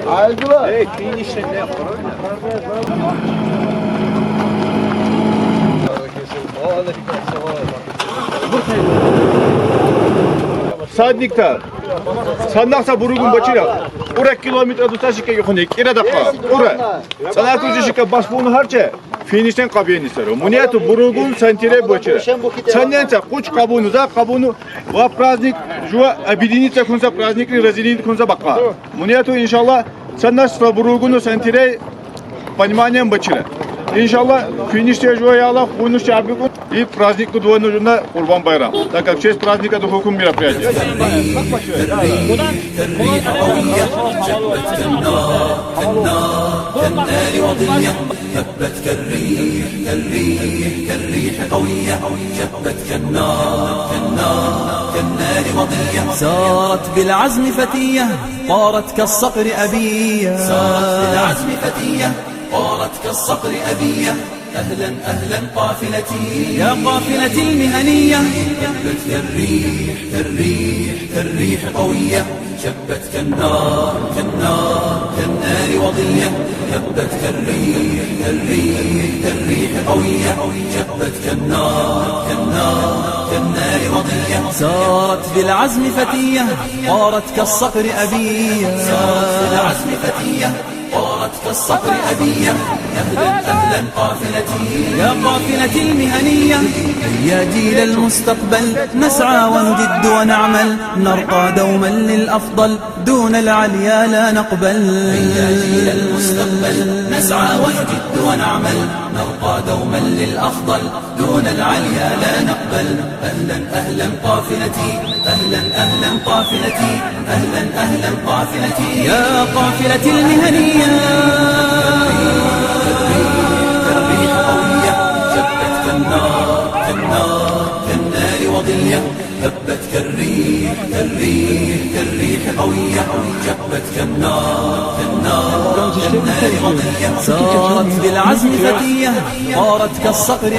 Aydılar. Hey, finish ne yapar? Sadnikta. Sandaksa burugun başıyla. Urak kilometre tutashike yokunik. İra dakika. Ura. Sana tujishike basbunu harça. Finishten kabiyeni sero. Muniyatu burugun sentire başıyla. Sandенца kuch kabunu za kabunu. Va praznik. Jua abidinitsa kunsa praznikli razilin kunsa bakka. Muniyatu inşallah. Sandas бурugуну сантире пониманием бачира. Иншаллах, финиште жуяла, хунуш чарбику и праздник двое нужно Курбан Байрам. Так как в честь праздника это хукум мероприятие. هبت كالريح قوية شبت كالنار وضية سارت بالعزم فتية طارت كالصقر أبية أهلا أهلا قافلتي يا قافلتي المهنية هبت كالريح قوية شبت كالنار وضية هبت كالريح قوية شبت كالنار وضية سارت بالعزم فتية طارت كالصقر أبية أهلا أهلا قافلتي يا قافلتي المهنية يا جيل المستقبل نسعى ونجد ونعمل نرقى دوما للأفضل دون العليا لا نقبل يا جيل المستقبل نسعى ونجد ونعمل نرقى دوما للأفضل دون العليا لا نقبل أهلا أهلا قافلتي أهلا أهلا قافلتي أهلا أهلا قافلتي يا قافلتي المهنية كالنار وضية هبت كالريح قوية جبت كالنار وضية سارت بالعزم فتية طارت كالصقر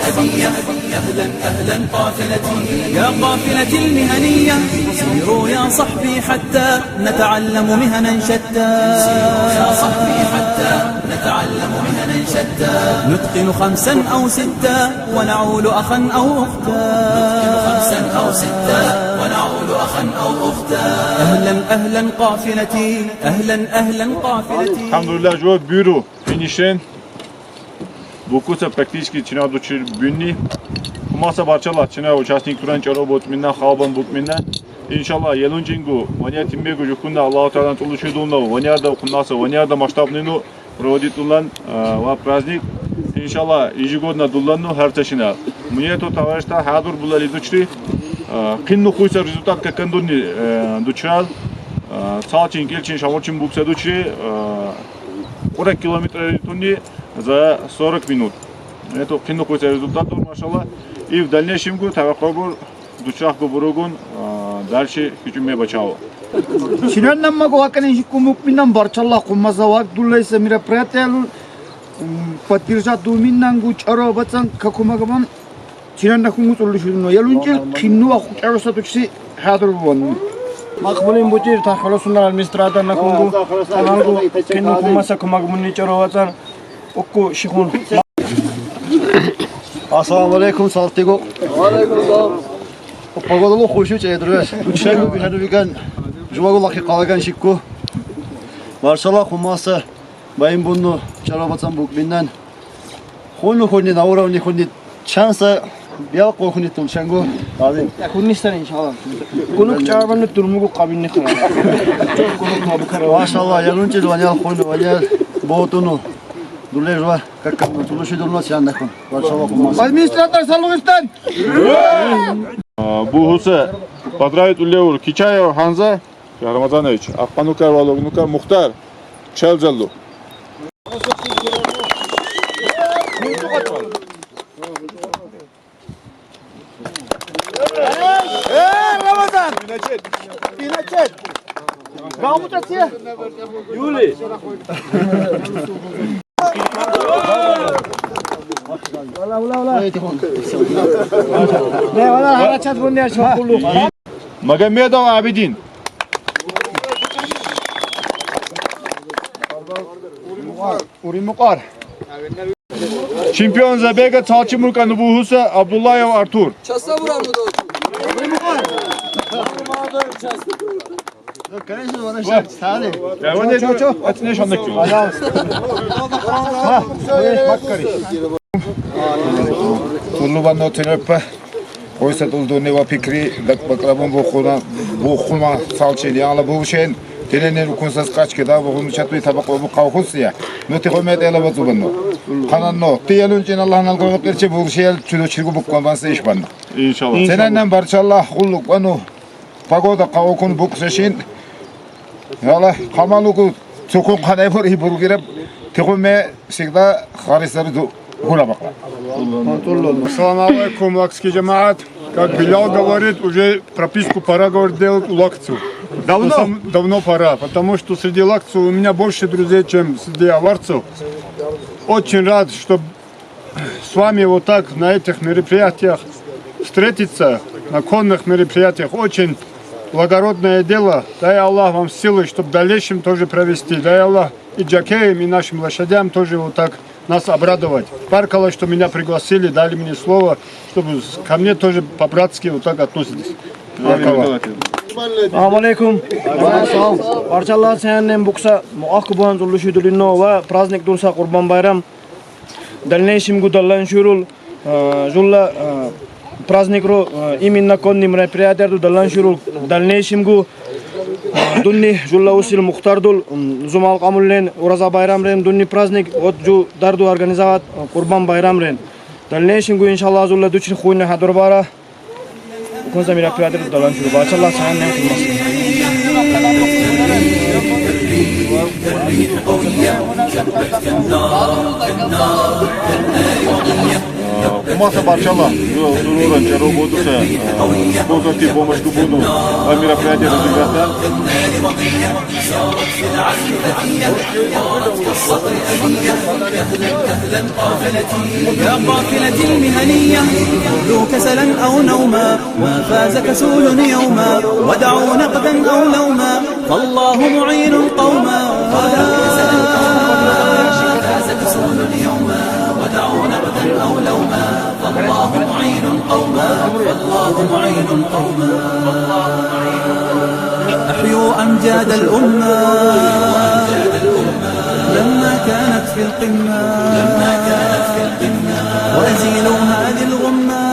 أبية أهلا أهلا قافلتي يا قافلتي المهنية سيروا يا صحبي حتى نتعلم مهنا شتى نتقن 5 أو 6 ونعول أخا أو أختا أهلا أهلا قافلتي أهلا أهلا قافلتي Elhamdülillah jo büro finişen Bukusa практически чина дучир бюнни Kumasa barçalar çina участник туран чаро ботминна халбан букминна иншаллах елунчингу ваня тимбегу жукунда Аллаху Таалан тулушидулна ванярда куннаса ванярда масштабнину проводит улан ва праздник иншаллах ежегодно дуллану харташина мне то товарища хадур булали дучри кинну хуйса результат какандуни дучрал цалчин келчин шаморчин букса дучри 40 километров тунни за 40 минут. Это кино какой-то результат, машаллах. И в дальнейшем году таваккур дучрах буругун дальше хичуме бачао. Чинан наммаго аканин хикумукминан барчаллах куммазавак дуллайса мероприятие поддержат думиннангу чаро бацан какумагаман чинан нахуму туллушудно ялунчил кинну ахучароса тучси хадурбон мақбулин бутир тахалосунар администратор нахуму танангу кинну куммаса кумагмунни чаро бацан окку шихун Assalamu alaikum saltigo. алейкум салам Погодало хушуч эдреш. Ученgu бинадуган жуагулахи қалаган шикку. Маршалла хумаса байым бунну чарабатсан букминнан. Хуни на уровне хуни шанса бяко хуни тулшангу. Азим. Yakunistan'ın inşallah. Konuk çağırmanı durmugu kabinini kırar. Çok konuk mabukara. Maşallah yanunçil vanyal хуни vanyal boğutunu. Дулежва, как тулуши дулмас яндакун. Маршалла хумаса. Администратор Салугистан. Бугуса поздравит улевур Кичаев Ханза Рамазанович, Ахпанукар Валогнукар Мухтар Челзалу. Рамазан. Пиначет. Рамутация. Юли. Ne valla haraçat bunu der çok kullu. Magomedov Abidin. Uri Mukar. Çempiyon Zabega Çalçımurka Nubuhusa Abdullayev Artur. Конечно, вона ще стане. Atine şanlık diyor. Turluban otenepa koysa tulduğunu va pikri baklabın bu khulma salçeli ala bu şeyin telenen ukunsaz kaç keda bu khulma çatı tabak bu kavhus ya noti komet ela bazubanno kanan no tiyalun için Allah'ın algı gerçe bu şey çüdo çirgu bu konvansa iş banno İnşallah. senenden barçallah kulluk banu pagoda kavukun bu kseşin yala kamaluku çokun kanay var ibur girip tekume sigda harisları hula bakla. Ассаламу алейкум, лакский джамаат. Как Белял говорит, уже прописку пора, говорит, делать лакцию. Давно пора, потому что среди лакций у меня больше друзей, чем среди аварцев. Очень рад, что с вами вот так на этих мероприятиях встретиться, на конных мероприятиях. Очень благородное дело. Дай Аллах вам силы, чтобы в дальнейшем тоже провести. Дай Аллах и джакеям, и нашим лошадям тоже вот так нас обрадовать. Паркало, что меня пригласили, дали мне слово, чтобы ко мне тоже по-братски вот так относились. Assalamu alaikum. Barchalar senin buksa muakkuban zuluşu dulino ve praznik dursa Kurban Bayram. Дальнейшим гудаллан шурул жулла праздник ро именно конни мероприятия дуллан шурул дальнейшим гу дунни жулла усил мухтардул зумал камуллен ураза байрам рен дунни праздник от жу дарду организовать Kurban Bayram рен. Дальнейшим гу иншаллах жулла дучин хуйна хадурбара конца мероприятия дуллан шурул барчалар саяннен Kumasa parçala. Dururan çaro bodusa. Bozati bomashku bodu. Мероприятие разыграта. يا قافلة المهنية خذوا كسلا أو نوما ما فاز كسول يوما ودعوا نقدا أو لوما فالله معين قوما فاز كسول يوما ودعوا نقدا أو لوما فالله معين قوما فالله معين قوما أحيوا أمجاد الأمة لما كانت في القمة وأزيلوا هذه الغمة